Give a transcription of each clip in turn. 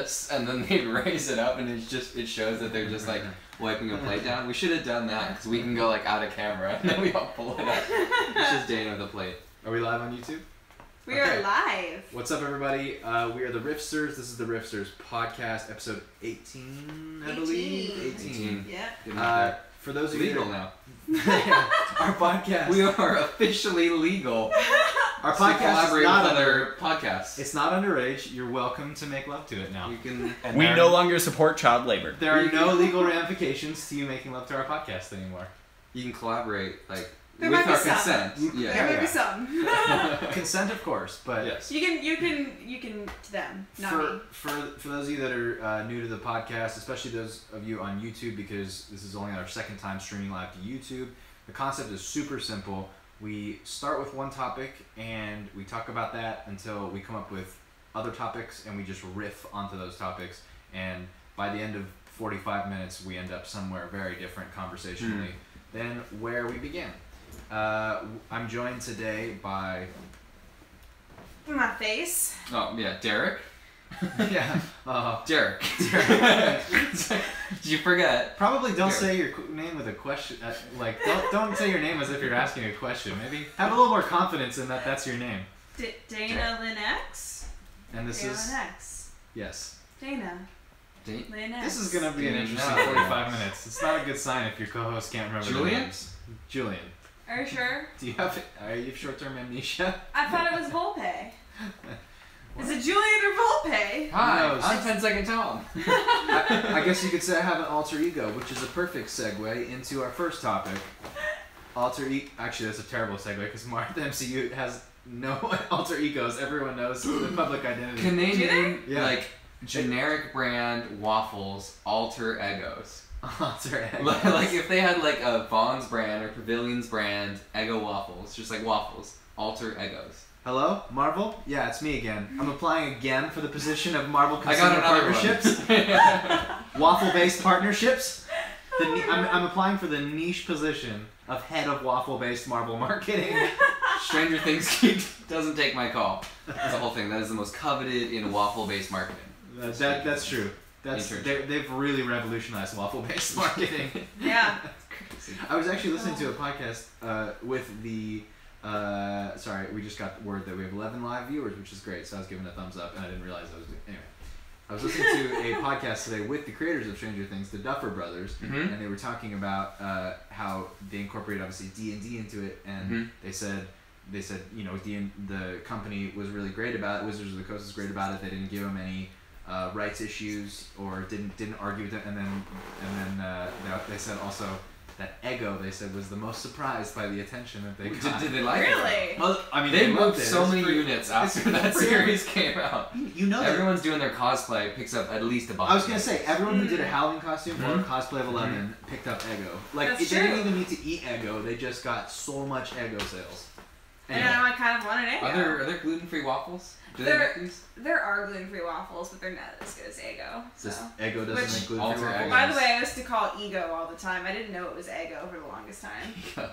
bullets, and then they raise it up, and it shows that they're just like wiping a plate down. We should have done that because we can go like out of camera, and then we all pull it up. It's just Dana with a plate. Are we live on YouTube? We are live. What's up, everybody? We are the Riffsters. This is the Riffsters podcast, episode 18, I believe. 18. Yeah. For those of legal you now. Our podcast. We are officially legal. Our podcast is not other podcasts. It's not underage. You're welcome to make love to it now. You can. We no longer support child labor. There are no legal ramifications to you making love to our podcast anymore. You can collaborate with might our be some. consent. Yeah. There may be some. Consent, of course, but yes. You can to them, not me. For those of you that are new to the podcast, especially those of you on YouTube, because this is only our second time streaming live to YouTube. The concept is super simple. We start with one topic and we talk about that until we come up with other topics, and we just riff onto those topics. And by the end of 45 minutes, we end up somewhere very different conversationally than where we began. I'm joined today by My face. Oh yeah, Derek. Derek. Did you forget? Probably don't say your name with a question. Don't say your name as if you're asking a question. Maybe have a little more confidence in that that's your name. Dana Lynn X. And this Dana is Lynn X. yes. Dana. Lynn X. This is gonna be an interesting 45 minutes. It's not a good sign if your co-host can't remember Julian? their names. Julian. Are you sure? Are you short-term amnesia? I thought it was Volpe. Is it Julian or Volpe? Hi, Who knows? I'm 10-second Tom. I guess you could say I have an alter ego, which is a perfect segue into our first topic. Actually, that's a terrible segue because the MCU has no alter egos. Everyone knows the public identity. Can they name Yeah. generic brand waffles alter egos? Alter egos. Like if they had like a Vaughn's brand or Pavilion's brand Eggo waffles, just like waffles, alter egos. Hello, Marvel? Yeah, it's me again. I'm applying again for the position of Marvel I Consumer got another Partnerships. Waffle-based partnerships. I'm applying for the niche position of head of waffle-based Marvel marketing. Stranger Things doesn't take my call. That's the whole thing. That is the most coveted in waffle-based marketing. That's true. They've really revolutionized waffle-based marketing. Yeah. I was actually listening to a podcast with the. Sorry, we just got word that we have 11 live viewers, which is great. So I was giving a thumbs up, and I didn't realize I was doing. Anyway, I was listening to a podcast today with the creators of Stranger Things, the Duffer Brothers, and they were talking about how they incorporated obviously D&D into it, and they said the company was really great about it. Wizards of the Coast is great about it. They didn't give them any rights issues or didn't argue with it, and then they said also that Eggo, they said, was the most surprised by the attention that they got. Did they like it? Really? Well, I mean, they loved moved it. so It's many free. units after that series came out. You know that. Everyone's doing their cosplay, picks up at least a box. I was gonna say, everyone who did a Halloween costume or a cosplay of 11 picked up Eggo. Like, That's they didn't true. even need to eat Eggo, they just got so much Eggo sales. And I kind of wanted Eggo. Are there gluten-free waffles? Do they make these? There are gluten-free waffles, but they're not as good as Eggo. So. Just Eggo doesn't Which- make gluten-free Alter waffles. Eggo. By the way, I used to call Ego all the time. I didn't know it was Eggo for the longest time.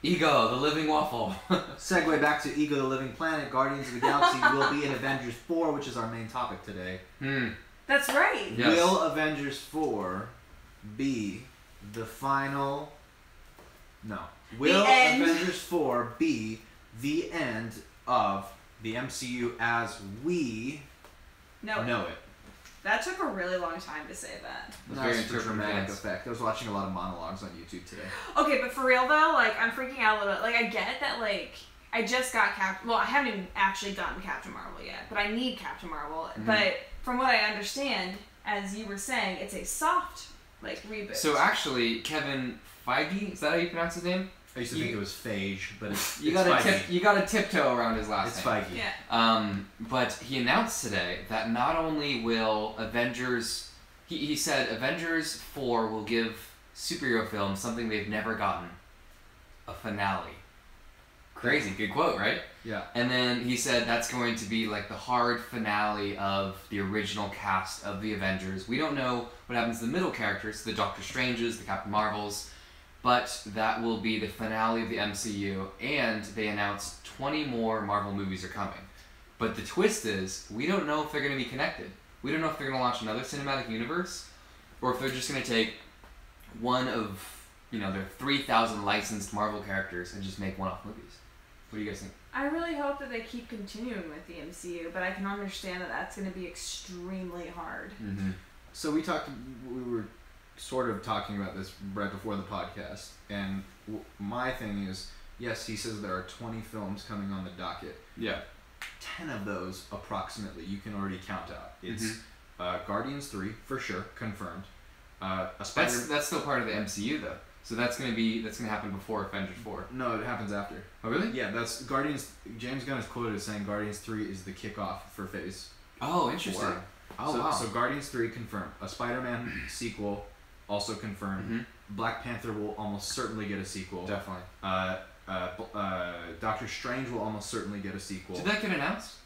Ego, the living waffle. Segue back to Ego the Living Planet, Guardians of the Galaxy will be in Avengers 4, which is our main topic today. That's right. Yes. Will Avengers 4 be the final... No. Will end. Avengers 4 be the end of the MCU as we No. know it? That took a really long time to say that. Very That's for dramatic interpretive. effect. I was watching a lot of monologues on YouTube today. Okay, but for real though, like, I'm freaking out a little bit. Like, I get that, like, I just got Well, I haven't even actually gotten Captain Marvel yet, but I need Captain Marvel. But from what I understand, as you were saying, it's a soft, like, reboot. So actually, Kevin Feige, is that how you pronounce his name? I used to think it was Phage, but it's You Feige. got to tiptoe around his last It's name. Feige. Yeah. But he announced today that not only will Avengers, he said Avengers 4 will give superhero films something they've never gotten, a finale. Crazy, good quote, right? Yeah. And then he said that's going to be like the hard finale of the original cast of the Avengers. We don't know what happens to the middle characters, the Doctor Stranges, the Captain Marvels, but that will be the finale of the MCU, and they announced 20 more Marvel movies are coming. But the twist is, we don't know if they're going to be connected. We don't know if they're going to launch another cinematic universe, or if they're just going to take one of, their 3,000 licensed Marvel characters and just make one-off movies. What do you guys think? I really hope that they keep continuing with the MCU, but I can understand that that's going to be extremely hard. Mm-hmm. So we were sort of talking about this right before the podcast, and my thing is, yes, he says there are 20 films coming on the docket. Yeah. 10 of those, approximately, you can already count out. It's Guardians 3, for sure, confirmed. That's still part of the MCU, though. So that's gonna happen before Avengers 4. No, it happens after. Oh, really? Yeah, that's Guardians. James Gunn is quoted as saying Guardians 3 is the kickoff for Phase Oh, interesting. 4. Oh, so, wow. So Guardians 3 confirmed. A Spider-Man sequel also confirmed. Mm-hmm. Black Panther will almost certainly get a sequel. Definitely. Doctor Strange will almost certainly get a sequel. Did that get announced?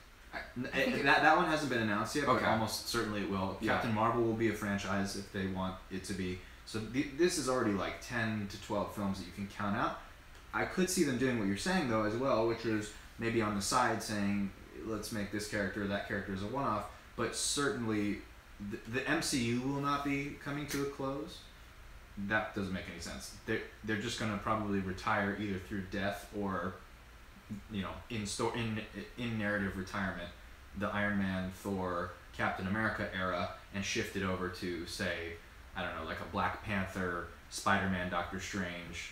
That one hasn't been announced yet, but Okay. almost certainly it will. Yeah. Captain Marvel will be a franchise if they want it to be. So this is already like 10 to 12 films that you can count out. I could see them doing what you're saying though as well, which is maybe on the side saying, let's make this character or that character as a one-off, but certainly the MCU will not be coming to a close. That doesn't make any sense. They're just going to probably retire either through death or, in narrative retirement, the Iron Man, Thor, Captain America era, and shift it over to, say, I don't know, like a Black Panther, Spider-Man, Doctor Strange,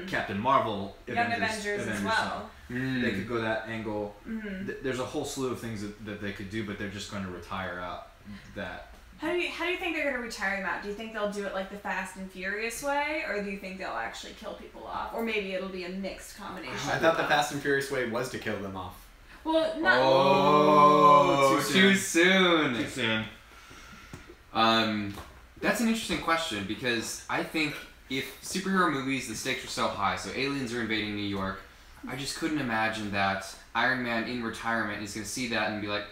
Captain Marvel, Young Avengers as well. They could go that angle. Mm-hmm. There's a whole slew of things that they could do, but they're just going to retire out that. How do you think they're going to retire him out? Do you think they'll do it like the Fast and Furious way, or do you think they'll actually kill people off? Or maybe it'll be a mixed combination. I thought the Fast and Furious way was to kill them off. Well, not. Too soon. Too soon. That's an interesting question because I think if superhero movies, the stakes are so high, so aliens are invading New York, I just couldn't imagine that Iron Man in retirement is going to see that and be like,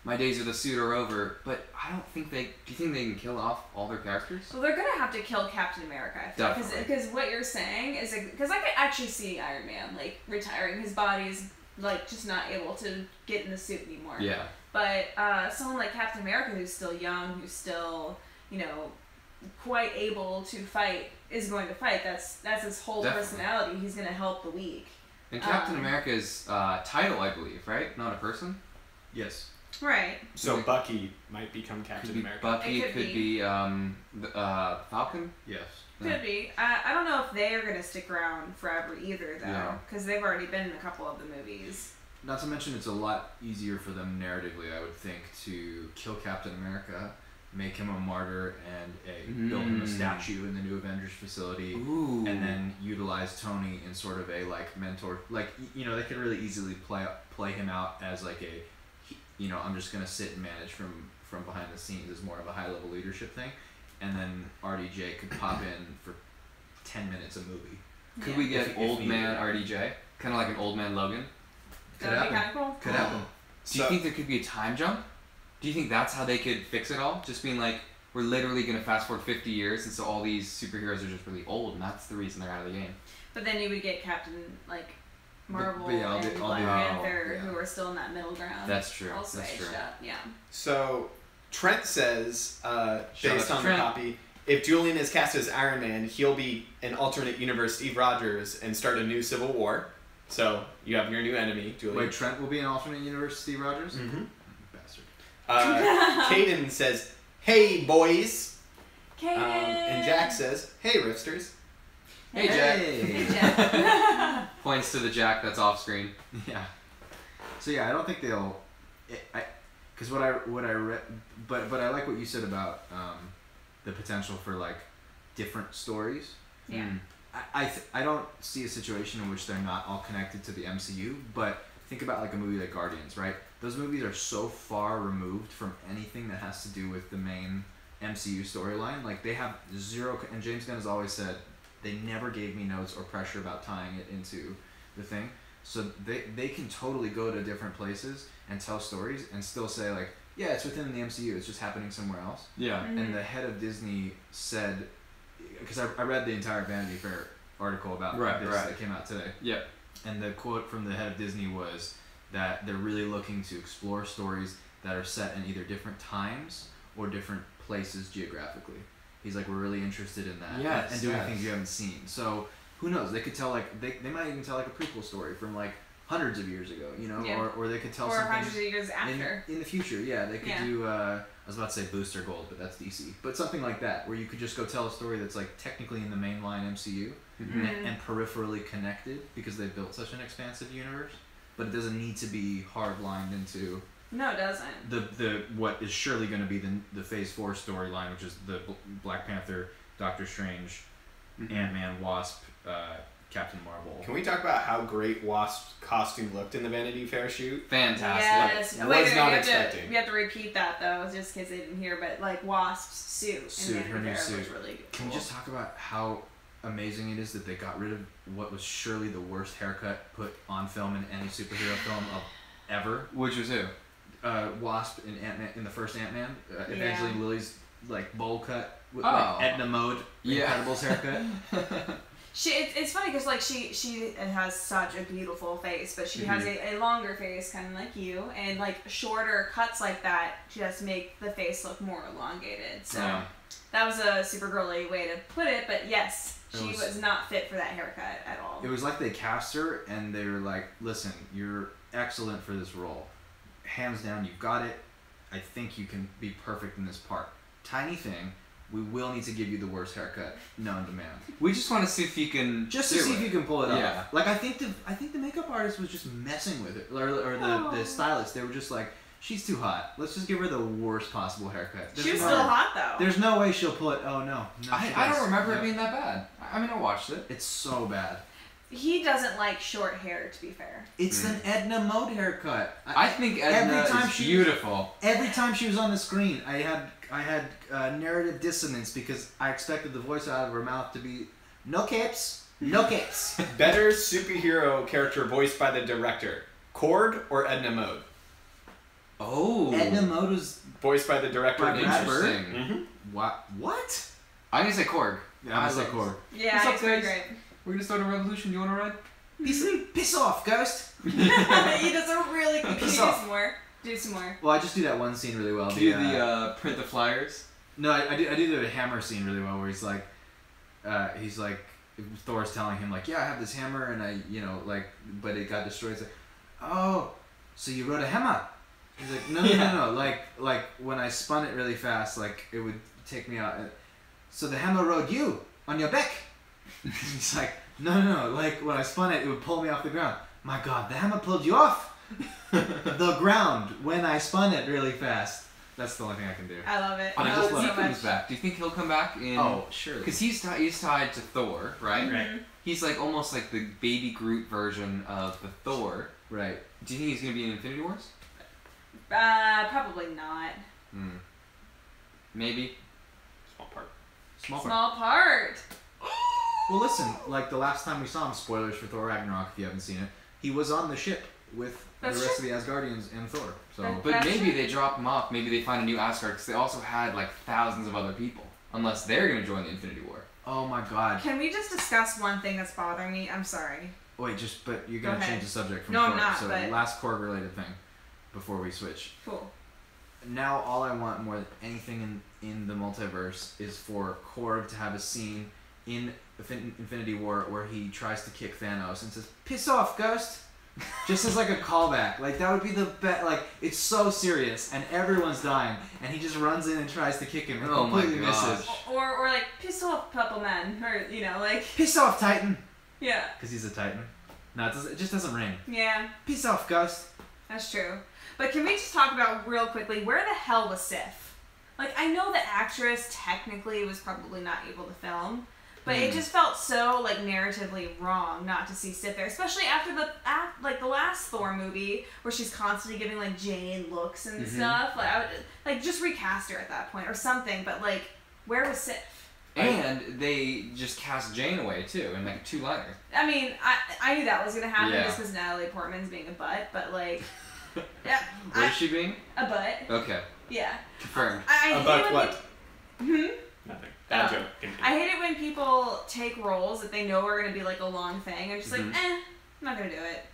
my days with the suit are over. But I don't think do you think they can kill off all their characters? Well, they're going to have to kill Captain America, I feel. Because what you're saying is, because I could actually see Iron Man, like, retiring. His body's, like, just not able to get in the suit anymore. Yeah. But someone like Captain America who's still young, who's still, quite able to fight, is going to fight. That's his whole personality. He's going to help the weak. And Captain America's title, I believe, right? Not a person? Yes. Right. So Bucky might become Captain America. Bucky could be Falcon? Yes. Could be. I don't know if they are going to stick around forever either, though, because they've already been in a couple of the movies. Not to mention, it's a lot easier for them narratively, I would think, to kill Captain America, make him a martyr, and build him a statue in the new Avengers facility, and then utilize Tony in sort of a mentor. They could really easily play him out as I'm just gonna sit and manage from behind the scenes as more of a high level leadership thing, and then RDJ could pop in for 10 minutes a movie. Could we get old man RDJ, kind of like an old man Logan? That would be kind of cool. Could happen. Do you think there could be a time jump? Do you think that's how they could fix it all? Just being like, we're literally going to fast forward 50 years, and so all these superheroes are just really old, and that's the reason they're out of the game. But then you would get Captain, Marvel and Black Panther, who are still in that middle ground. That's true. Also That's true. Yeah. So, Trent says, based on the copy, if Julian is cast as Iron Man, he'll be an alternate universe Steve Rogers and start a new Civil War. So, you have your new enemy, Julian. Wait, Trent will be an alternate universe Steve Rogers? Mm-hmm. Bastard. Caden says, hey, boys. Caden! And Jack says, hey, Riffsters. Hey, Jack. Hey, Jack. Points to the Jack that's off screen. Yeah. So yeah, I don't think they'll. Because what I read, but I like what you said about the potential for different stories. Yeah. I don't see a situation in which they're not all connected to the MCU, but think about a movie like Guardians, right? Those movies are so far removed from anything that has to do with the main MCU storyline. They have zero, and James Gunn has always said they never gave me notes or pressure about tying it into the thing. So they can totally go to different places and tell stories and still say yeah, it's within the MCU, it's just happening somewhere else. Yeah. Mm-hmm. And the head of Disney said, because I read the entire Vanity Fair article about this that came out today. Yep. And the quote from the head of Disney was that they're really looking to explore stories that are set in either different times or different places geographically. He's like, we're really interested in that. Yes, and doing yes. things you haven't seen. So who knows? They could tell like they might even tell like a prequel story from like hundreds of years ago, you know, Yeah. or they could tell Or something hundreds of years after. in the future. Yeah, they could Yeah. do. I was about to say Booster Gold, but that's DC. But something like that, where you could just go tell a story that's like technically in the mainline MCU Mhm. and peripherally connected because they've built such an expansive universe. But it doesn't need to be hard lined into No, it doesn't. the what is surely going to be the Phase 4 storyline, which is the Black Panther, Doctor Strange, Mhm. Ant-Man, Wasp, Captain Marvel. Can we talk about how great Wasp's costume looked in the Vanity Fair shoot? Fantastic. Yes. Like, Wait, was we not have expecting. we have to repeat that though, just in case they didn't hear. But like Wasp's suit in Her new Vanity Fair suit. was really cool. Can we just talk about how amazing it is that they got rid of what was surely the worst haircut put on film in any superhero film of ever? Which was who? Wasp in Ant-Man, in the first Ant-Man, Evangeline Lilly's like bowl cut with Oh. like Edna Mode, Yeah. Incredibles haircut. It's funny because like she has such a beautiful face, but she has a longer face, kind of like you, and like shorter cuts like that just make the face look more elongated. So Yeah. that was a super girly way to put it, but yes, It she was not fit for that haircut at all. It was like they cast her and they were like, listen, you're excellent for this role. Hands down, you've got it. I think you can be perfect in this part. Tiny thing, we will need to give you the worst haircut known to man. We just want to see if you can Just to do see it. if you can pull it Yeah. off. Like I think the makeup artist was just messing with it, or the stylist. They were just like, she's too hot. Let's just give her the worst possible haircut. She was still hot though. There's no way she'll pull it. Oh no. I don't remember it being that bad. I mean, I watched it. It's so bad. He doesn't like short hair, to be fair. It's an Edna Mode haircut. I think Edna is beautiful. Every time she was on the screen, I had narrative dissonance because I expected the voice out of her mouth to be no capes, no capes. Better superhero character voiced by the director, Korg or Edna Mode? Oh. Edna Mode was Voiced by the director. By of Brad Avengers. Bird? Interesting. what? I'm gonna say Korg. Yeah, I'm gonna say Korg. Yeah, What's up, it's very guys? great. We're gonna start a revolution. Do you want to ride? Piss off, Ghost. He does a really good. Can you Piss do off. some more? Do some more. Well, I just do that one scene really well. Do the print the flyers. No, I do the hammer scene really well, where he's like, Thor's telling him like, yeah, I have this hammer, and but it got destroyed. It's like, oh, so you wrote a hammer? He's like, no, like when I spun it really fast, like it would take me out. So the hammer rode you on your back. He's like, no, like when I spun it, it would pull me off the ground. My God, the hammer pulled you off the ground when I spun it really fast. That's the only thing I can do. I love it. But I I love hope it he so comes much. back. Do you think he'll come back in? Oh, sure. Because he's tied to Thor, right? Mhm. He's like almost like the baby Groot version of the Thor. Right. Do you think he's gonna be in Infinity Wars? Probably not. Maybe. Small part. Small part. Well, listen, like the last time we saw him, spoilers for Thor Ragnarok if you haven't seen it, he was on the ship with That's the rest true. of the Asgardians and Thor. So But That's maybe true. they drop him off. Maybe they find a new Asgard because they also had like thousands of other people. Unless they're gonna join the Infinity War. oh my God. Can we just discuss one thing that's bothering me? I'm sorry. Wait, but you're Go gonna ahead. change the subject from No, I'm Korg. not, So but- last Korg related thing before we switch. Cool. Now all I want more than anything in the multiverse is for Korg to have a scene in Infinity War where he tries to kick Thanos and says, "Piss off, Ghost." Just as like a callback. Like that would be the best. Like it's so serious and everyone's dying and he just runs in and tries to kick him and Oh my completely gosh. misses. Or like piss off, Purple Man, or like Piss off, Titan. yeah, Because he's a Titan. No, it just doesn't ring. yeah, Piss off, Ghost. that's true. But can we just talk about real quickly where the hell was Sif? Like I know the actress technically was probably not able to film, but it just felt so like narratively wrong not to see Sif there, especially after the last Thor movie where she's constantly giving like Jane looks and stuff. Like I would like just recast her at that point or something. But like, where was Sif? And they just cast Jane away too in like a two-liner. I mean, I knew that was gonna happen Yeah. just because Natalie Portman's being a butt, but like, yeah, What is she being? a butt, Okay, yeah. confirmed. I hate About when what? Hmm? Nothing. Bad Oh. joke. Continue. I hate it when people take roles that they know are gonna be like a long thing and just like, Mhm. I'm not gonna do it.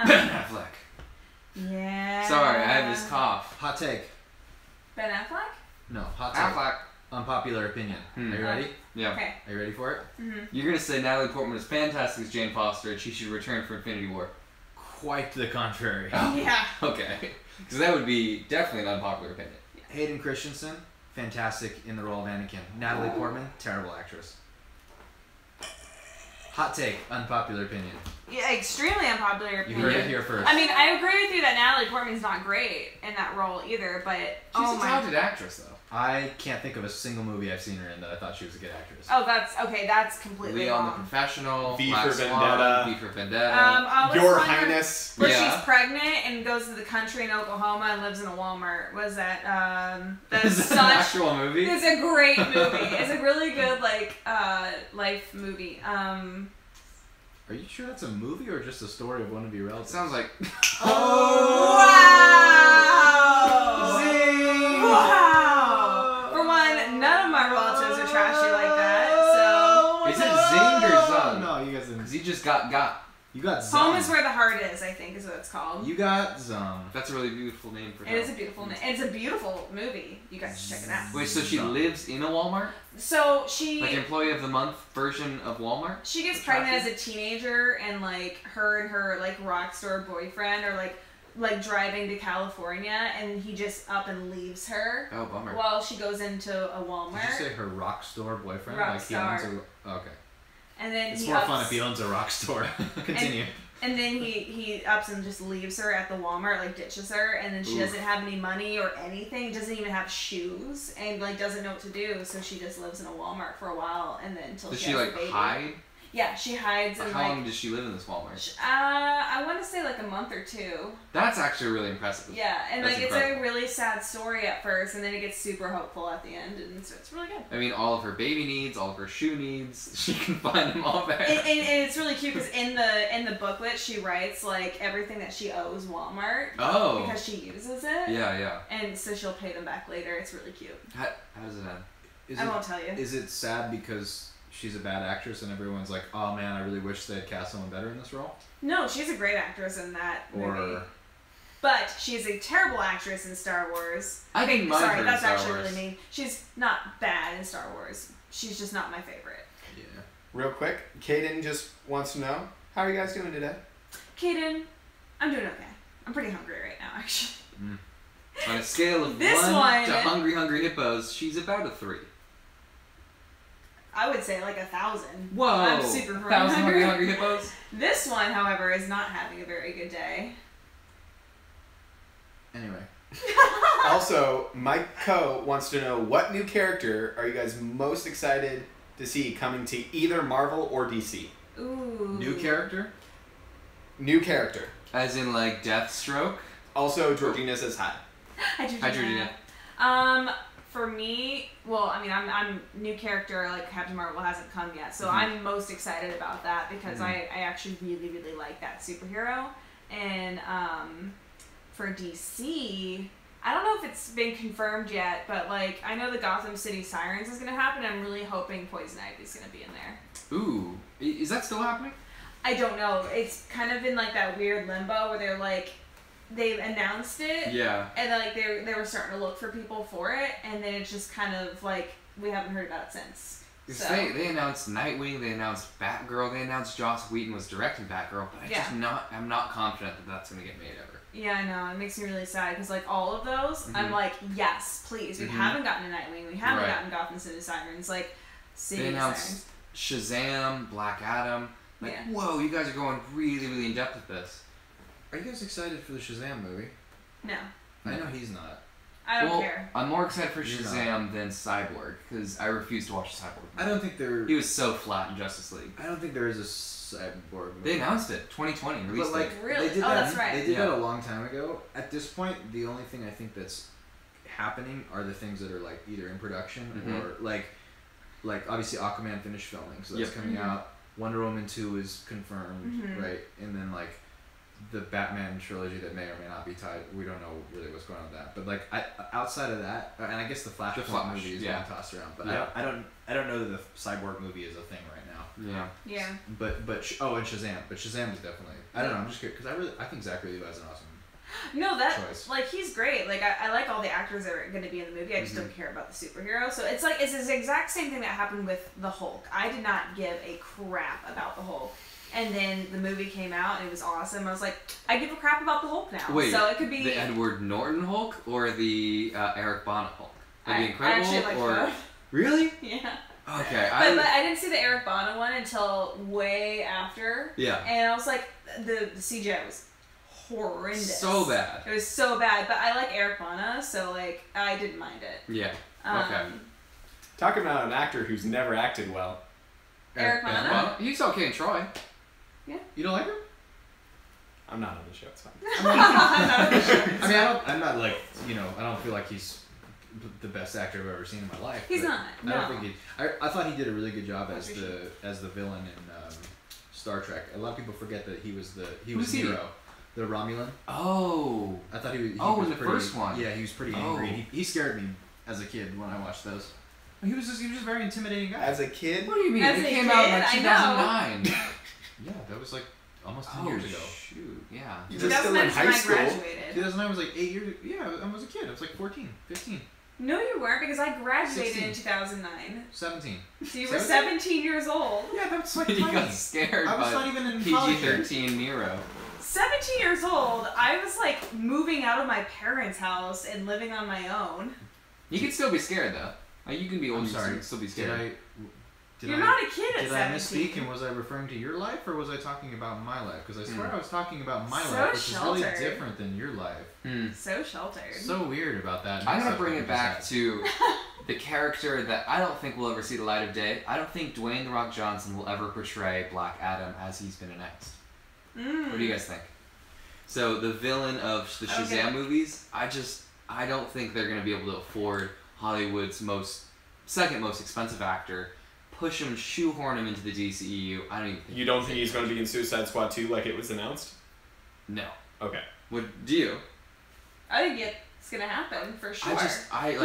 Ben Affleck. Yeah. Sorry, I have this cough. Hot take. Ben Affleck? No, hot take. Affleck. Unpopular opinion. Are you ready? Yeah. Okay. Are you ready for it? Mm-hmm. You're gonna say Natalie Portman is fantastic as Jane Foster and she should return for Infinity War. Quite the contrary. Yeah. Okay. Because that would be definitely an unpopular opinion. Hayden Christensen, fantastic in the role of Anakin. Natalie Portman, terrible actress. Hot take, unpopular opinion. Yeah, extremely unpopular You opinion. heard it here first. I mean, I agree with you that Natalie Portman's not great in that role either, but She's a talented actress, though. I can't think of a single movie I've seen her in that I thought she was a good actress. Oh, that's okay. That's completely Leon the wrong. Professional, V Black for Swan, Vendetta. V for Vendetta. What's Your the one Highness. where Yeah. she's pregnant and goes to the country in Oklahoma and lives in a Walmart. Was that that's Is that such? an actual movie? It's a great movie. It's a really good life movie. Are you sure that's a movie or just a story of one of your It relatives? sounds like. Wow! Zing! Wow! For one, none of my relatives are trashy like that. So Is it Zing or Zung? No, you guys didn't. Because he just got. You got Zung. home is where the heart is. I think is what it's called. You got Zung. That's a really beautiful name for It him. is a beautiful name. It's a beautiful movie. You guys should check it out. Wait, so she lives in a Walmart? So she Like Employee of the Month version of Walmart? she gets pregnant as a teenager, and like her and her like rock star boyfriend are like driving to California, and he just up and leaves her Oh, bummer. while she goes into a Walmart. Did you say her rock store boyfriend? Rock like star. he owns a... Okay. And then It's he more ups, fun if he owns a rock store. Continue. And then he ups and just leaves her at the Walmart, like ditches her, and then she Oof. doesn't have any money or anything, doesn't even have shoes, and like doesn't know what to do, so she just lives in a Walmart for a while, and then until Does she she has like a baby. hide? Yeah, she hides and How like long does she live in this Walmart? I want to say like a month or two. That's actually really impressive. Yeah, and That's like it's incredible. a really sad story at first, and then it gets super hopeful at the end, and so it's really good. I mean, all of her baby needs, all of her shoe needs, she can find them all there. And it's really cute because in the booklet she writes like everything that she owes Walmart Oh. because she uses it. Yeah, yeah. And so she'll pay them back later. It's really cute. How does it end? Is I it, won't tell you. is it sad because she's a bad actress and everyone's like, oh man, I really wish they had cast someone better in this role? No, she's a great actress in that movie. Or... But she's a terrible actress in Star Wars. I didn't mind her Sorry, in that's Star actually Wars. really mean. She's not bad in Star Wars. She's just not my favorite. Yeah. Real quick, Kaden just wants to know, how are you guys doing today? Kaden, I'm doing okay. I'm pretty hungry right now, actually. On a scale of This 1 one- to hungry hippos, she's about a 3. I would say like 1,000. Whoa! I'm super 1,000 hungry. hungry hippos? This one, however, is not having a very good day. Anyway. Also, Mike Coe wants to know, what new character are you guys most excited to see coming to either Marvel or DC? Ooh. New character? New character. As in, like, Deathstroke? Also, Georgina says hi. Hi, Georgina. Hi, Georgina. For me, well, I mean, I'm new character, like Captain Marvel hasn't come yet, so Mhm. I'm most excited about that because I actually really, really like that superhero. And for DC, I don't know if it's been confirmed yet, but like I know the Gotham City Sirens is gonna happen. I'm really hoping Poison Ivy's gonna be in there. Ooh. Is that still happening? I don't know. It's kind of in like that weird limbo where they're like they've announced it. Yeah. And like they were starting to look for people for it, and then it's just kind of like we haven't heard about it since. 'Cause So They announced Nightwing, they announced Batgirl, they announced Joss Whedon was directing Batgirl, but I'm not confident that that's gonna get made ever. yeah, I know it makes me really sad because like all of those, I'm Mhm. like yes, please. We Mhm. haven't gotten a Nightwing, we haven't Right. gotten Gotham City Sirens, like City They Sirens. announced Shazam, Black Adam. Like, Yeah. whoa, you guys are going really, really in depth with this. Are you guys excited for the Shazam movie? No, I know he's not. I don't well, care. I'm more excited for You're Shazam than Cyborg because I refuse to watch Cyborg. I don't think there... He was so flat in Justice League. I don't think there is a Cyborg movie. They announced it, 2020, release But like, date. Really? they did Oh, that, that's right. They did Yeah. that a long time ago. At this point, the only thing I think that's happening are the things that are like either in production Mhm. or like obviously Aquaman finished filming, so that's Yep. coming Mhm. out. Wonder Woman 2 is confirmed, Mhm. right? And then like the Batman trilogy that may or may not be tied. We don't know really what's going on with that. But like outside of that, and I guess the Flashpoint Flash, movie is yeah. being tossed around. But Yeah. I don't know that the Cyborg movie is a thing right now. Yeah. Yeah. But and Shazam. But Shazam is definitely. I don't know. I'm just curious because I think Zachary Levi's an awesome. No, that choice. like he's great. Like I like all the actors that are going to be in the movie. I just don't care about the superhero. So it's like it's the exact same thing that happened with the Hulk. I did not give a crap about the Hulk, and then the movie came out and it was awesome. I was like, I give a crap about the Hulk now. Wait, so it could be the Edward Norton Hulk or the Eric Bana Hulk? Like the I Incredible actually Hulk like or both. really? Yeah. Okay, But I didn't see the Eric Bana one until way after. Yeah. And I was like, the CGI was horrendous. So bad. It was so bad. But I like Eric Bana, so like I didn't mind it. Yeah. Okay. Talking about an actor who's never acted well. Eric Bana? Well, he's okay in Troy. You don't like him? I'm not on the show. It's fine. I mean, I'm not like, I don't feel like he's the best actor I've ever seen in my life. He's but not. No. I don't think I thought he did a really good job as the villain in Star Trek. A lot of people forget that he was Who's he? Nero, the Romulan. Oh. I thought he was. In the first one. Yeah, he was pretty angry. He scared me as a kid when I watched those. He was just a very intimidating guy. As a kid? What do you mean? As It a came out in kid, like I 2009. Yeah, that was like almost 10 years ago. Shoot, yeah. You were still in 2009 high when I school. graduated. 2009 was like 8 years. Yeah, I was a kid. I was like 14, 15, No, you weren't, because I graduated 16. in 2009. 17. So you were 17? 17 years old. Yeah, that's like He tiny. got scared I was by not even in college yet. PG-13 Nero. 17 years old, I was like moving out of my parents' house and living on my own. You can still be scared though. Like, you can be old I'm and sorry. still be scared. You're not a kid at Did I 17. misspeak and was I referring to your life or was I talking about my life? Because I swear I was talking about my So life, which sheltered. is really different than your life. So sheltered. So weird about that. I'm gonna mix-up bring that it we back just to the character that I don't think will ever see the light of day. I don't think Dwayne "The Rock" Johnson will ever portray Black Adam as he's been announced. What do you guys think? So the villain of the Shazam movies, I don't think they're gonna be able to afford Hollywood's second most expensive actor. Push him, shoehorn him into the DCEU. I don't even think. You don't think he's going to be in Suicide Squad 2 like it was announced? No. Okay. What do you? I think it's gonna happen for sure. I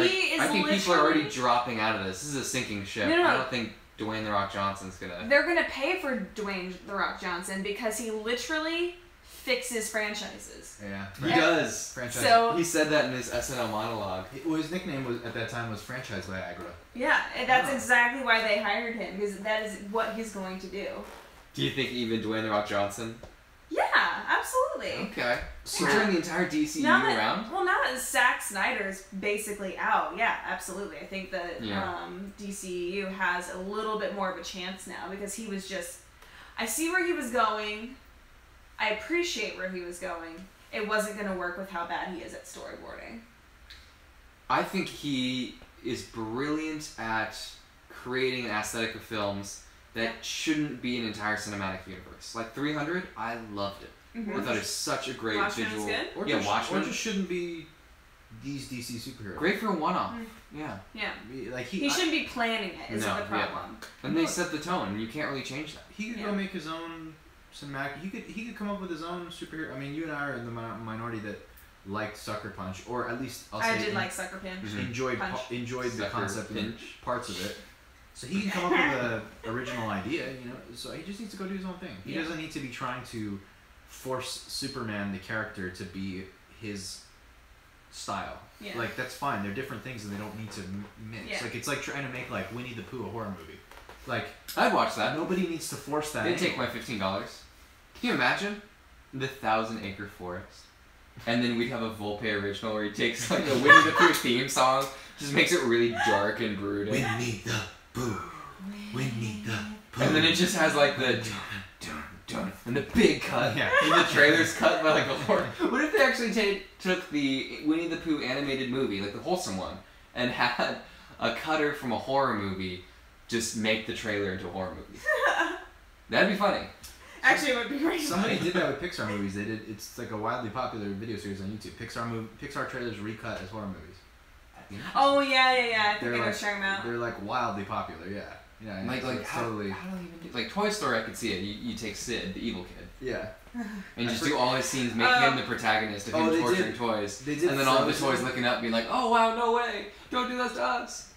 think people are already dropping out of this. This is a sinking ship. No. I don't think Dwayne "The Rock" Johnson's gonna. They're gonna pay for Dwayne "The Rock" Johnson because he literally fixes franchises. Yeah. He does. Franchise. So He said that in his SNL monologue. Well, his nickname was at that time was Franchise Viagra. yeah, and that's exactly why they hired him, because that is what he's going to do. Do you think even Dwayne "The Rock" Johnson? Yeah, absolutely. Okay. So Yeah. turn the entire DCU Now that, around. well, now that Zack Snyder's basically out, yeah, absolutely. I think that Yeah. DCU has a little bit more of a chance now because he was just. I see where he was going. I appreciate where he was going. It wasn't going to work with how bad he is at storyboarding. I think he is brilliant at creating an aesthetic of films that shouldn't be an entire cinematic universe. Like 300, I loved it. Mm-hmm. I thought it was such a great Watchmen visual. was good? Or Yeah, just, Watchmen. Or just shouldn't be these DC superheroes. Great for a one-off. Mm. Yeah. Yeah. Like He shouldn't be planning it, is No, the problem. And they set the tone, and you can't really change that. He could Yeah. go make his own cinematic. He could come up with his own superhero. I mean, you and I are in the minority that liked Sucker Punch, or at least I did like Sucker Punch. Mhm. enjoyed the Sucker concept and Pinch. parts of it. So he can come up with an original idea, So he just needs to go do his own thing. He Yeah. doesn't need to be trying to force Superman, the character, to be his style. Yeah. Like, that's fine. They're different things and they don't need to mix. Yeah. Like, it's like trying to make like Winnie the Pooh a horror movie. Like, I'd watch that. nobody needs to force that. They'd take anyway. my $15. Can you imagine the 1,000-acre forest? And then we'd have a Volpe original where he takes like a Winnie the Pooh theme song, just makes it really dark and brooding. Winnie the Pooh. Winnie the Pooh. And then it just has like the dun, dun, dun, and the big cut. Yeah. And the trailer's cut by like a horror. What if they actually took the Winnie the Pooh animated movie, like the wholesome one, and had a cutter from a horror movie just make the trailer into a horror movie? That'd be funny. Actually, it would be great. Somebody did that with Pixar movies. They did. It's like a wildly popular video series on YouTube. Pixar trailers recut as horror movies. Oh, yeah. I think I They're know like, what you're talking about. they're like wildly popular. Yeah. Like it's how do they even do like Toy Story? I could see it. You take Sid, the evil kid, Yeah. and just do all his scenes, make him the protagonist of him they torturing did- toys, they did and then all the Frozen. toys looking up, being like, "Oh wow, no way! Don't do that to us."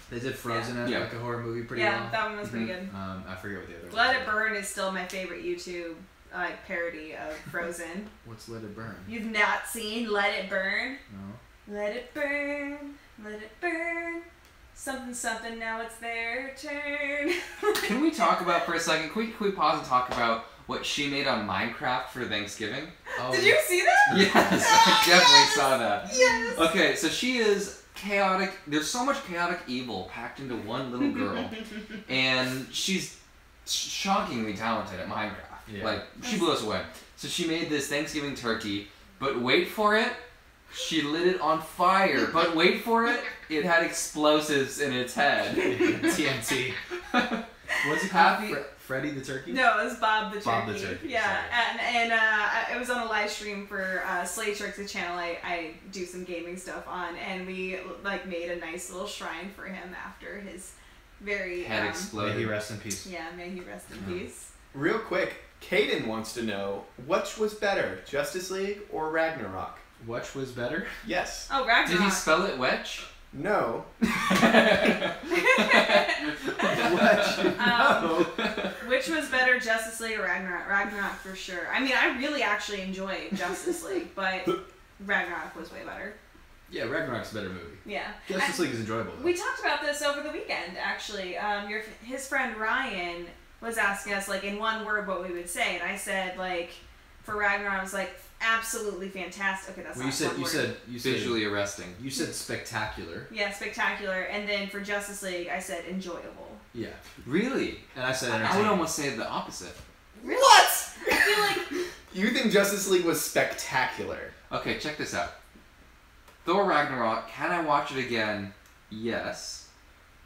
They did Frozen as Yeah. like a horror movie pretty Yeah, well. that one was pretty good. I forget what the other one Let was. It Burn is still my favorite YouTube like parody of Frozen. What's Let It Burn? You've not seen Let It Burn? No. Let it burn, let it burn. Something, something, now it's their turn. Can we talk about for a second? Can we pause and talk about what she made on Minecraft for Thanksgiving? Oh. Did you see that? Yes, I definitely saw that. Yes. Okay, so she is chaotic. There's so much chaotic evil packed into one little girl, and she's shockingly talented at Minecraft. Yeah. Like, she blew us away. So she made this Thanksgiving turkey, but wait for it, she lit it on fire. But wait for it, it had explosives in its head. TNT. What's it Happy- called? Freddy the Turkey? No, it was Bob the Turkey. Bob the Turkey, Yeah, and it was on a live stream for Slay Tricks, a channel I do some gaming stuff on, and we like made a nice little shrine for him after his very Head May exploded. he rest in peace. yeah, may he rest in peace. Real quick, Caden wants to know which was better, Justice League or Ragnarok? Which was better? Yes. Oh, Ragnarok. Did he spell it Wedge? No. No. Which was better, Justice League or Ragnarok? Ragnarok for sure. I mean, I really actually enjoyed Justice League, but Ragnarok was way better. Yeah, Ragnarok's a better movie. Yeah. Justice League is enjoyable though. We talked about this over the weekend, actually. His friend Ryan was asking us, like, in one word what we would say, and I said, like, for Ragnarok, I was like, absolutely fantastic. Okay, that's Well, not one word. you said Visually arresting. You said spectacular. Yeah, spectacular. And then for Justice League, I said enjoyable. Yeah. Really? And I said I would entertaining. almost say the opposite. What? I feel like You think Justice League was spectacular? Okay, check this out. Thor Ragnarok, can I watch it again? Yes.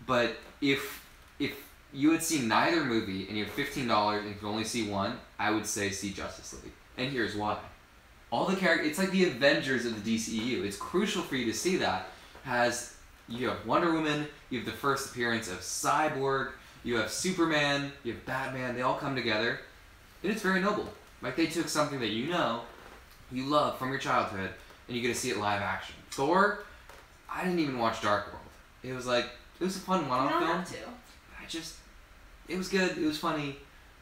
But if you had seen neither movie and you have $15 and you can only see one, I would say see Justice League. And here's why. All the characters, it's like the Avengers of the DCEU. It's crucial for you to see that. You have Wonder Woman, you have the first appearance of Cyborg, you have Superman, you have Batman, they all come together. And it's very noble. Like, they took something that you love from your childhood, and you get to see it live action. Thor, I didn't even watch Dark World. It was a fun you one-off don't film. have to. It was good, it was funny,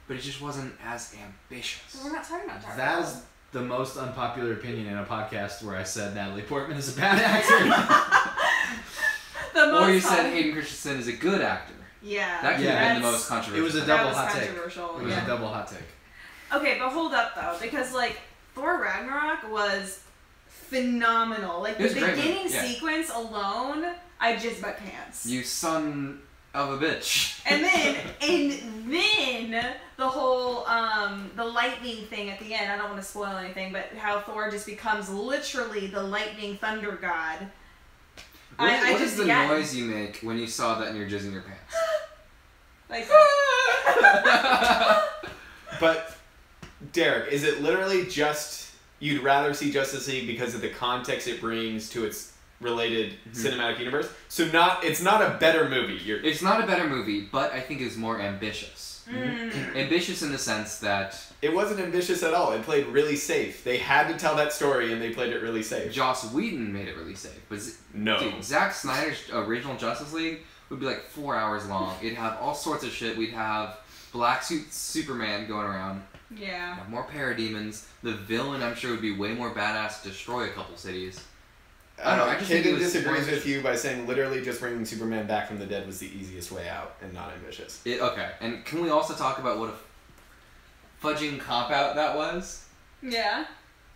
but it just wasn't as ambitious. We're not talking about Dark That World. is the most unpopular opinion in a podcast where I said Natalie Portman is a bad actor. The most Or you said fun- Hayden Christensen is a good actor. Yeah. That could Yeah. have been the That's- most controversial. It was a That double was hot take. controversial. It was Yeah. a double hot take. Okay, but hold up though, because like Thor Ragnarok was phenomenal. Like It the was a great beginning movie, yeah. sequence alone, I just my pants. You son of a bitch. And then the whole the lightning thing at the end. I don't want to spoil anything, but how Thor just becomes literally the lightning thunder god. What is the yeah, noise you make when you saw that and you're jizzing your pants? like But, Derek, is it literally just you'd rather see Justice League because of the context it brings to its related cinematic universe? So it's not a better movie. It's not a better movie, but I think it's more ambitious. Ambitious in the sense that It wasn't ambitious at all. It played really safe. They had to tell that story, and they played it really safe. Joss Whedon made it really safe. But No. dude, Zack Snyder's original Justice League would be like 4 hours long. It'd have all sorts of shit. We'd have black suit Superman going around. yeah. Have more parademons. The villain, I'm sure, would be way more badass to destroy a couple cities. I don't know, I just think it Kaden was disagrees more with you by saying literally just bringing Superman back from the dead was the easiest way out and not ambitious. Okay, and can we also talk about what a fudging cop-out that was? Yeah.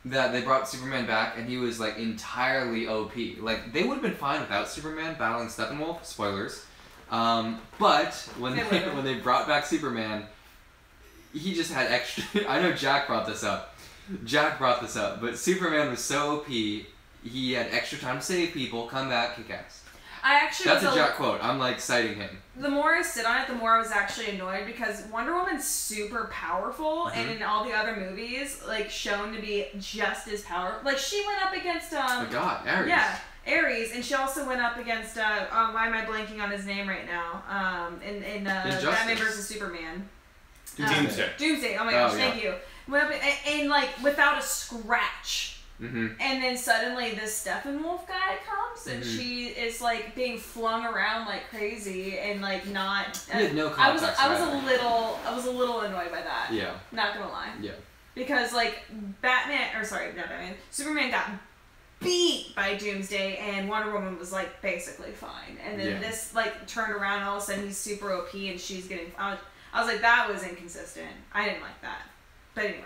That they brought Superman back and he was like entirely OP. Like, they would have been fine without Superman battling Steppenwolf, spoilers. But when they brought back Superman, he just had extra... I know Jack brought this up, but Superman was so OP, he had extra time to save people, come back, kick ass. I actually That's was a Jack quote. I'm like citing him. The more I sit on it, the more I was actually annoyed because Wonder Woman's super powerful, and in all the other movies, like shown to be just as powerful. Like she went up against Oh God, Ares. yeah, Ares, and she also went up against why am I blanking on his name right now? In Batman vs Superman. Doomsday. Doomsday. Oh my gosh, Oh, yeah. thank you. Went up and like without a scratch. Mm-hmm. And then suddenly this Steppenwolf guy comes and she is like being flung around like crazy and like not. He had no I was context a either. little annoyed by that. Yeah. Not gonna lie. Yeah. because like Superman got beat by Doomsday, and Wonder Woman was like basically fine, and then this like turned around, and all of a sudden he's super OP, and she's getting. I was like, that was inconsistent. I didn't like that. But anyway.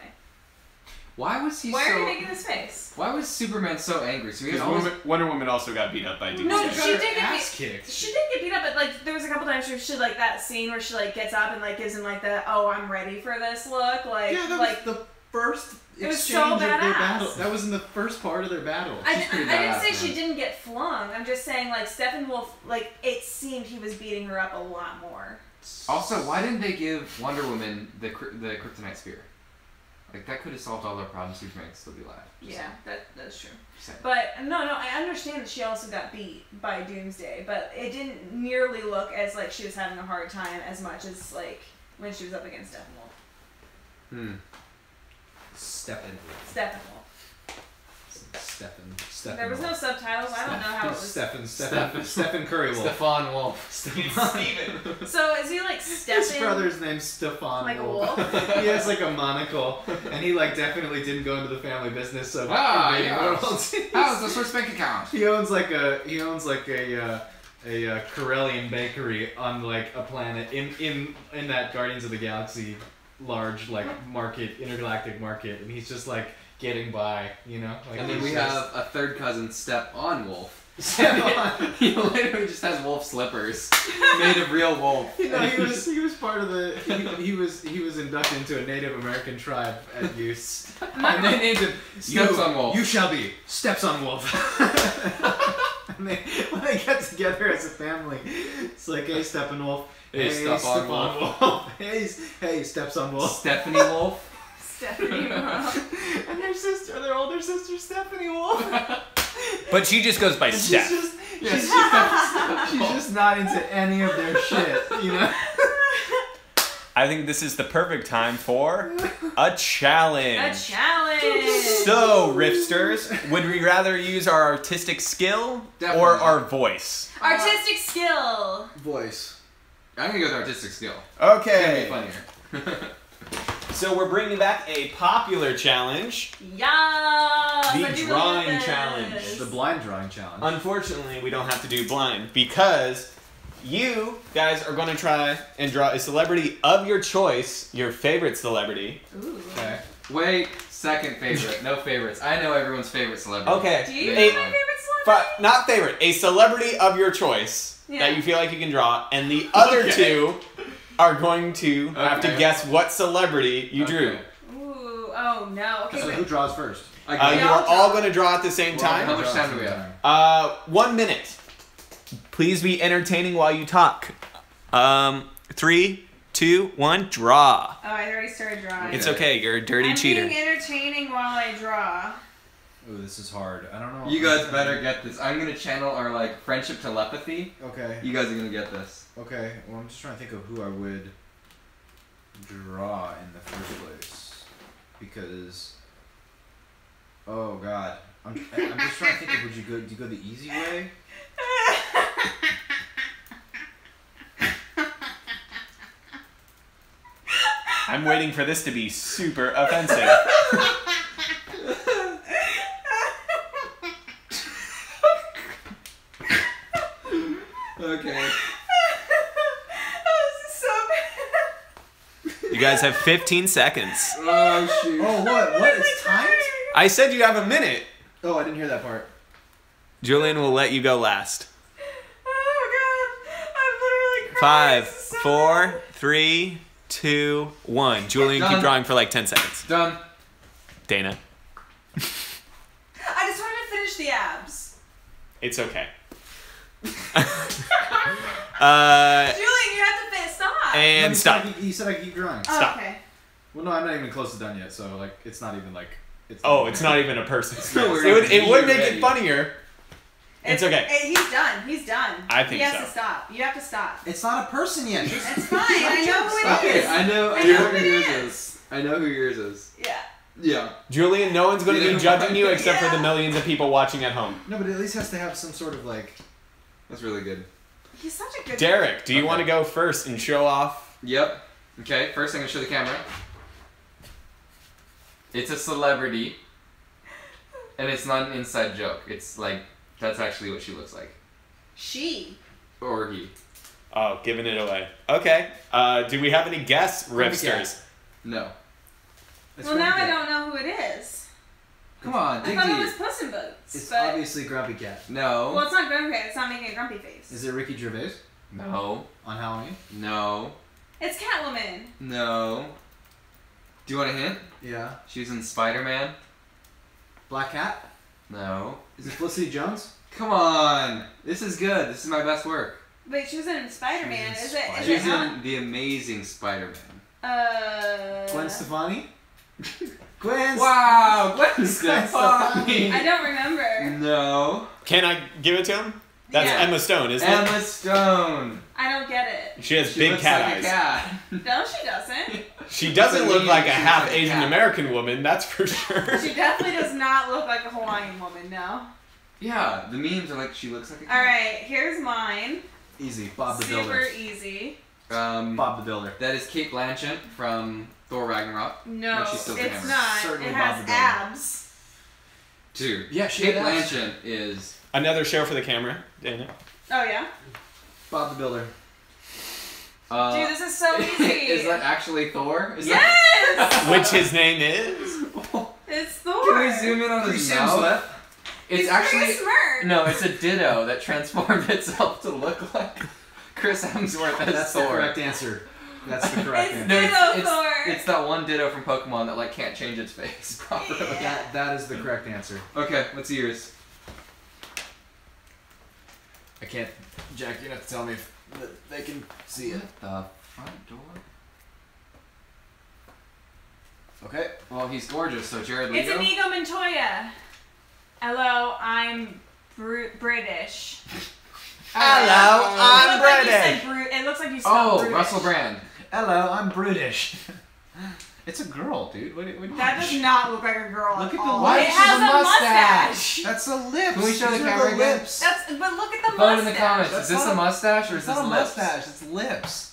Why was he Why so... are you making this face? Why was Superman so angry? So Wonder Woman also got beat up by Doomsday. No, she did kicked. She did get beat up, but like there was a couple times where she like that scene where she like gets up and like gives him like the I'm ready for this look. Like Yeah, that like was the first it was exchange so of their badass. battle. That was in the first part of their battle. I She's pretty didn't badass, say man. she didn't get flung. I'm just saying like Steppenwolf, like it seemed he was beating her up a lot more. Also, why didn't they give Wonder Woman the kryptonite spear? Like, that could have solved all their problems. Superman could still be alive. Yeah, that's true. Saying. But no, I understand that she also got beat by Doomsday, but it didn't nearly look as like she was having a hard time as much as like when she was up against Steppenwolf. Steppenwolf. Stephen. There was no subtitles. I don't know how it was. Stephen Curry Wolf. Stefan Wolf. Steven. So is he like Steppen? His brother's name's Stefan Like a Wolf. wolf? He has like a monocle, and he like definitely didn't go into the family business. So How's the Swiss bank account? He owns like a Karelian bakery on like a planet in that Guardians of the Galaxy large like market, intergalactic market, and he's just like getting by, you know. Like, And then we have a third cousin, Step-on Wolf. Step-on. He literally just has wolf slippers made of real wolf. You know, he was part of the he was inducted into a Native American tribe at use, and they named him Steps-on Wolf. You shall be Steps-on Wolf. And when they get together as a family, it's like, hey, Steppenwolf. Hey, Step-on Wolf. Hey, Steps-on Wolf. Stephanie Wolf. Stephanie Wolf. And their older sister, Stephanie Wolf. But she just goes by And Steph. she's just not into any of their shit, you know? I think this is the perfect time for a challenge. A challenge. So, Riffsters, would we rather use our artistic skill Definitely. or our voice? Artistic skill. Voice. I'm gonna go with artistic skill. Okay. It's gonna be funnier. So we're bringing back a popular challenge. Yes. The I do drawing believe this. challenge. The blind drawing challenge. Unfortunately, we don't have to do blind because you guys are going to try and draw a celebrity of your choice, your favorite celebrity. Ooh. Okay. Wait, second favorite. No favorites. I know everyone's favorite celebrity. Okay. Do you Yeah. know my favorite celebrity? Not favorite, a celebrity of your choice Yeah. that you feel like you can draw, and the other Okay. two are going to have to Okay. guess what celebrity you drew. Okay. Ooh. Oh no. Okay. So Wait. who draws first? I You got Yeah. it. are all going to draw at the same How time. much time do we have? 1 minute. Please be entertaining while you talk. 3, 2, 1, draw. Oh, I already started drawing. It's okay, you're a dirty I'm cheater. being entertaining while I draw. Ooh, this is hard. I don't know. You guys better get this. I'm gonna channel our like friendship telepathy. Okay. You guys are gonna get this. Okay. Well, I'm just trying to think of who I would draw in the first place, because. Oh God. I'm just trying to think of, do you go the easy way? I'm waiting for this to be super offensive. Okay. Oh, this is so bad. You guys have 15 seconds. Oh shoot. Oh, what? It's timed? I said you have a minute. Oh, I didn't hear that part. Julian will let you go last. Oh god, I'm literally crying. 5, This is so 4, bad. 3, 2, 1. Julian, keep Done. drawing for like 10 seconds. Done. Dana, I just wanted to finish the abs. it's okay. Julian, you have to finish. Stop. And stop. He said I could keep drawing. Oh, stop. okay. Well, no, I'm not even close to done yet, so like it's not even like it's. Oh, it's not even a person. No, we're It would make ready. it funnier. It's okay. He's done. He's done. I think he has so. to stop. You have to stop. It's not a person yet. It's fine. I know who Okay, it is. I know I who know who yours it is. I know who yours is. Yeah. Yeah. Julian, no one's going to be judging you except for Yeah. the millions of people watching at home. No, but it at least has to have some sort of like. That's really good. He's such a good. Derek, do you Okay. want to go first and show off? Yep. Okay, first I'm gonna show the camera. It's a celebrity. And it's not an inside joke. It's like, that's actually what she looks like. She. Or he. Oh, giving it away. Okay. Do we have any guests, Riffsters? No. Well, now I don't know who it is. Come on, I dig thought deep. it was Puss in Boots. It's but... obviously Grumpy Cat. No. Well, it's not Grumpy Cat. It's not making a grumpy face. Is it Ricky Gervais No. on Halloween? No. It's Catwoman. No. Do you want a hint? Yeah. She was in Spider-Man. Black Cat? No. Is it Felicity Jones? Come on. This is good. This is my best work. Wait, she was in Spider-Man. She was Is in it? Is She's it not? in The Amazing Spider-Man. Gwen Stefani? Gwen Wow, Gwen Stefani. I don't remember. No. Can I give it to him? That's Yeah. Emma Stone, isn't Emma Stone. I don't get it. She has She big looks cat like eyes. a cat. No, she doesn't. She doesn't look like a She looks half like a Asian cat. American woman, that's for sure. She definitely does not look like a Hawaiian woman, no. Yeah, the memes are like she looks like a cat. Alright, here's mine. Easy. Bob the Super Builder. easy. Bob the Builder. That is Kate Blanchett from Thor Ragnarok. No, No, she's still it's Cameron. not. Certainly it Bob has the Builder. abs. Dude. Yeah, she Kate had abs. Blanchett is... Another show for the camera, Dana. Oh, yeah? Bob the Builder. Dude, this is so easy. Is that actually Thor? Is Yes! Which his name is? It's Thor. Can we zoom in on Chris his mouth? Hemsworth. It's He's actually... pretty smart. No, it's a ditto that transformed itself to look like Chris Hemsworth as That's the Thor. correct answer. That's the correct It's answer. No, Ditto Thor. it's that one ditto from Pokemon that like can't change its face properly. Yeah. That is the correct answer. Okay, what's yours? I can't. Jack, you're gonna have to tell me if they can see it. The front door. Okay. Well, he's gorgeous, so Jared It's Leto. Inigo Montoya. Hello, I'm British. Hello, I'm It looks like you British. said it looks like you spelled Oh, brutish. Russell Brand. Hello, I'm British. It's a girl, dude. What That does not look like a girl Look at at the all. Why It does she has have a a mustache? That's the lips. Can we show the These are camera again? lips. But look at the Put it in mustache. the comments. That's Is this not a mustache or is It's this not a lips? mustache. It's lips.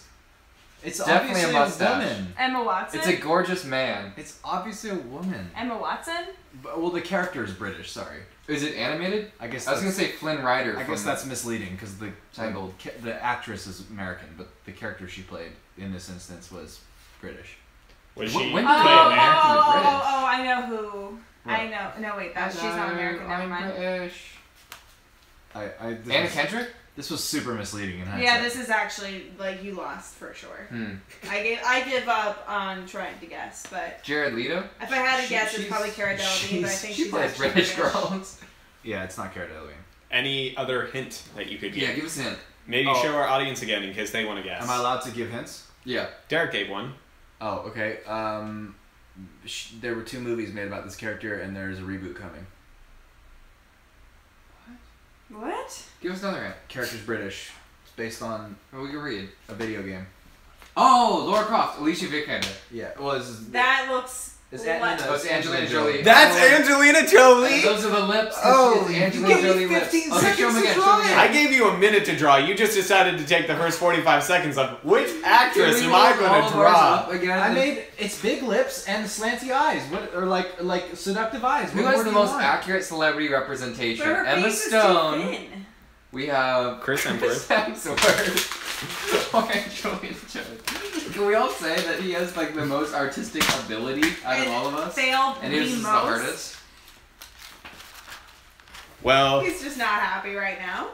It's Definitely a obviously mustache. woman. Emma Watson. It's a gorgeous man. It's obviously a woman. Emma Watson. Well, the character is British. Sorry. Is it animated? I guess. I was gonna that's- say Flynn Rider. I from guess that's misleading because Tangled. the actress is American, but the character she played in this instance was British. Was When she did play they play American? to British? Oh, I know who. I Right. know. No, wait, she's not American. Never I'm mind. British. This Anna was, Kendrick? This was super misleading in hindsight. Yeah, this is actually like you lost for sure. I give up on trying to guess, but Jared Leto? if I had to She- guess, it's she's- probably Cara Delevingne. But I she's- think She she's plays actually British girls. Yeah, it's not Cara Delevingne. Any other hint that you could give? Yeah, give us a hint. Maybe Oh. show our audience again in case they want to guess. Am I allowed to give hints? Yeah. Derek gave one. Oh, okay. There were 2 movies made about this character, and there's a reboot coming. What? Give us another hint. Character's British. It's based on Or we can read. a video game. Oh, Laura Croft, Alicia Vikander. Yeah. Well, it's That looks. It's le- Oh, it's Angelina Jolie. That's Oh. Angelina Jolie! Those are the lips. Oh, It's you Angelina gave me Jolie lips. 15 Okay, show seconds them to again. draw Show them it. again. I gave you a minute to draw. You just decided to take the first 45 seconds of which actress Can we am I roll going all to of ours draw? up again? I made it's big lips and slanty eyes. What or like seductive eyes. Who What has more the do you most want? accurate celebrity representation? But her Emma face Stone. is too thin. We have Chris Hemsworth. Or Angelina Jolie. Can we all say that he has like the most artistic ability out of And all of us? Failed And the his is the most. hardest. Well, He's just not happy right now.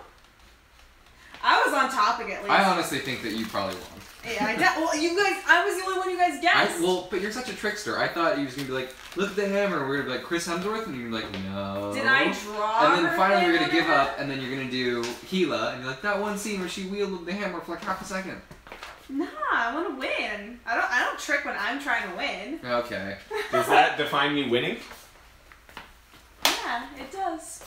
I was on topic at least. I honestly think that you probably won. Yeah, well, you guys. I was the only one you guys guessed. But you're such a trickster. I thought he was gonna be like, look at the hammer. We're gonna be like Chris Hemsworth, and you're gonna be like, no. Did I draw? And then her finally thing we're gonna on give her up, head? and then you're gonna do Gila, and you're like that one scene where she wielded the hammer for like half a second. Nah, I want to win. I don't trick when I'm trying to win. Okay. does that define me winning? Yeah, it does.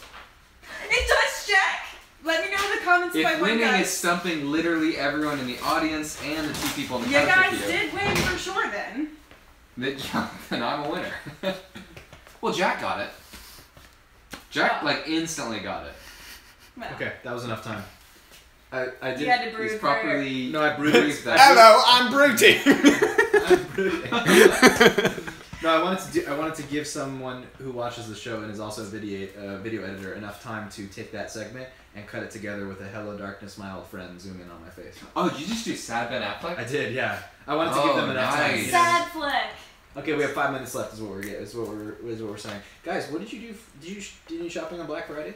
It does, Jack. Let me know in the comments if I If win, winning guys. is stumping literally everyone in the audience and the 2 people on the You couch guys with you, did win for sure then. then I'm a winner. Well, Jack got it. Jack Oh. like instantly got it. Well, Okay, that was enough time. I did. You had to brood He's for- properly. No, I brooded. breathed that. Hello, I'm brooding. I'm brooding. No, I wanted to give someone who watches the show and is also a video editor enough time to take that segment and cut it together with a "Hello Darkness, my old friend" zoom in on my face. Oh, did you just do sad Ben Affleck? I did, yeah. I wanted to give them enough time. Nice. Sad flick. Okay, we have 5 minutes left. Is what we're saying. Guys, what did you do? Did you do shopping on Black Friday?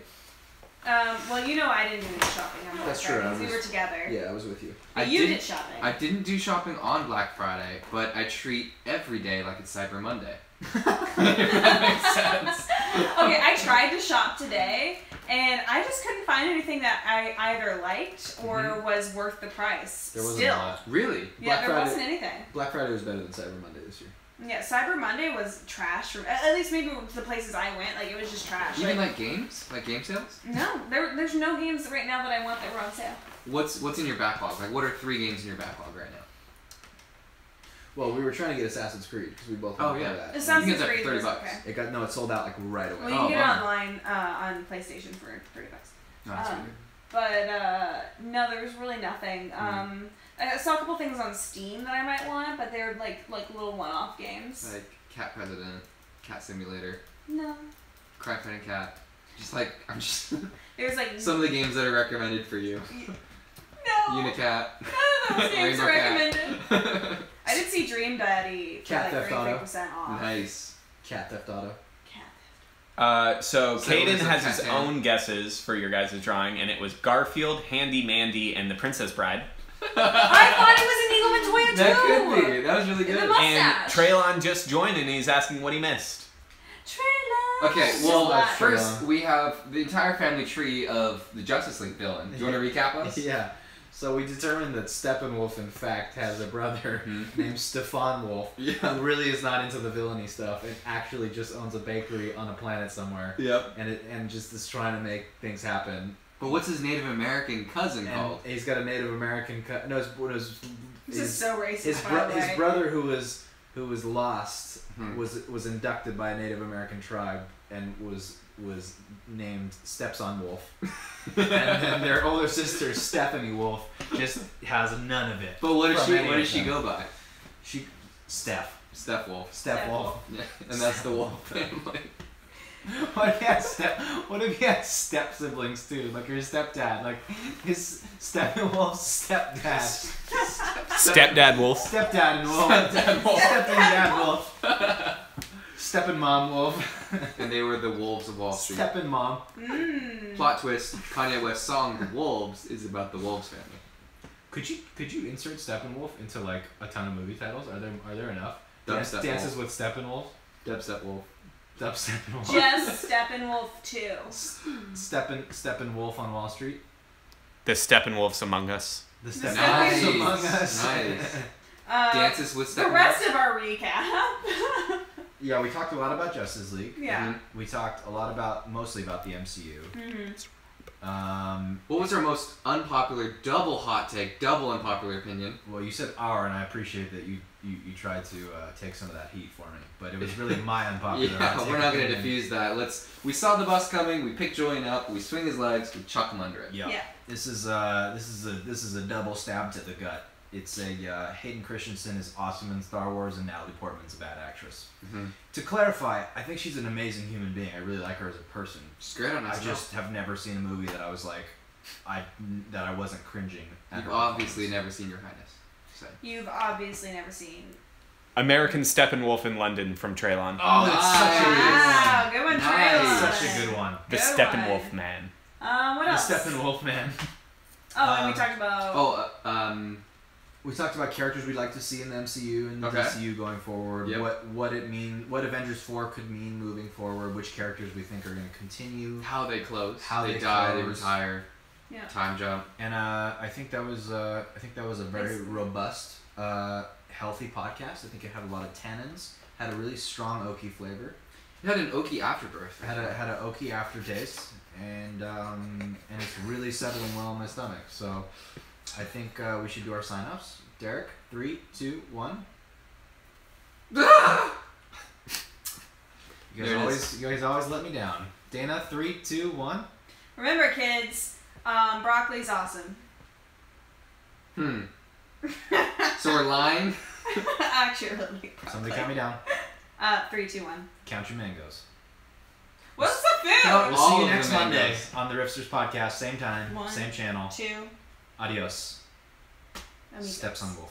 Well, you know I didn't do any shopping on Black That's true, Friday I because we was- were together. Yeah, I was with you. But you did shopping. I didn't do shopping on Black Friday, but I treat every day like it's Cyber Monday. If that makes sense. Okay, I tried to shop today, and I just couldn't find anything that I either liked or was worth the price. There wasn't Still. a lot. Really? Yeah, Black there Friday- wasn't anything. Black Friday was better than Cyber Monday this year. Yeah, Cyber Monday was trash. At least maybe the places I went, like it was just trash. Even like games? Like game sales? No, there's no games right now that I want that were on sale. What's in your backlog? Like what are 3 games in your backlog right now? Well, we were trying to get Assassin's Creed because we both Oh, wanted to yeah. play that. Assassin's You can get that Creed for was $30. okay. It sold out like right away. Well, you Oh, can get it bummer. online on PlayStation for $30. No, that's Um, weird. But no, there was really nothing. I saw a couple things on Steam that I might want, but they were like little one-off games. Like Cat President, Cat Simulator, No, Crime Fighting Cat. Just like I'm just there's like some of the games that are recommended for you. no. Unicat. None of those games Rainbow are Cat. recommended. I did see Dream Daddy for Cat like Theft Auto. 33% off. Nice. Cat Theft Auto. Cat. So So Caden was it has his Cat-Man? own guesses for your guys' drawing, and it was Garfield, Handy Mandy, and the Princess Bride. I thought it was an Eagle Montoya too. That could be. That was really In the good. mu- And Mustache. Traylon just joined, and he's asking what he missed. Trailer. Okay, Just well, like- first we have the entire family tree of the Justice League villain. Do you want to recap us? Yeah. So we determined that Steppenwolf, in fact, has a brother named Stefan Wolf, Yeah. who really is not into the villainy stuff and actually just owns a bakery on a planet somewhere, Yep. and just is trying to make things happen. But what's his Native American cousin And called? he's got a Native American no, This is so racist. his by the way. his brother who was lost Hmm. was inducted by a Native American tribe and was named Stepson Wolf. And then their older sister Stephanie Wolf just has none of it. But what does From she any what of does she them. go by? Steph Steppenwolf. Steph Wolf. Yeah, and that's the Wolf family. What if he had step siblings too? Like your stepdad, like his Steppenwolf's stepdad. Stepdad Wolf. Stepdad and Wolf. Stepdad Wolf. Stepdad Wolf. Steppenmom Wolf. And they were the Wolves of Wall Street. Steppenmom. Plot twist: Kanye West's song "The Wolves" is about the Wolves family. Could you insert Steppenwolf into like a ton of movie titles? Are there enough? Dubstep Dances with Steppenwolf. Dubstep Wolf. Steppenwolf. Just Steppenwolf 2. Steppenwolf on Wall Street. The Steppenwolfs among us. The Nice. Steppenwolf among us. Nice. Uh, Dances with the Steppenwolf. rest of our recap. Yeah, we talked a lot about Justice League. Yeah. We talked a lot mostly about the MCU. Mm-hmm. What was our most unpopular double hot take, double unpopular opinion? Well, you said our, and I appreciate that you tried to take some of that heat for me, but it was really my unpopular. hot Yeah, take we're not gonna opinion. diffuse that. We saw the bus coming. We pick Julian up. We swing his legs. We chuck him under it. Yeah. Yeah. This is a double stab to the gut. It's a Hayden Christensen is awesome in Star Wars, and Natalie Portman's a bad actress. Mm-hmm. To clarify, I think she's an amazing human being. I really like her as a person. She's great on I SNL. just have never seen a movie that I was like, that I wasn't cringing at. You've her obviously performance. never seen Your Highness. So. You've obviously never seen. American Steppenwolf in London from Traylon. Oh, that's such a good Wow, one. good one, Nice. Traylon. Such a good one. The Good Steppenwolf one. man. What else? The Steppenwolf man. Oh, and we talked about. Oh, We talked about characters we'd like to see in the MCU and the Okay. DCU going forward. Yep. What Avengers 4 could mean moving forward. Which characters we think are going to continue. how they close. How they they die. They close. retire. Yeah. Time jump. And I think that was a very Basically. robust, healthy podcast. I think it had a lot of tannins. Had a really strong oaky flavor. It had an oaky afterbirth. Had an oaky aftertaste, and it's really settling well in my stomach. So I think we should do our sign-ups. Derek, 3, 2, 1. You There it guys always let me down. Dana, 3, 2, 1. Remember, kids, broccoli's awesome. So we're lying. Actually, Somebody cut me down. 3, 2, 1. Count your mangoes. What's the food? Count- We'll All see you of next the Monday mangoes. on the Riffsters podcast. Same time, 1, same channel. 2. Adios. Amigos. Steppenwolf.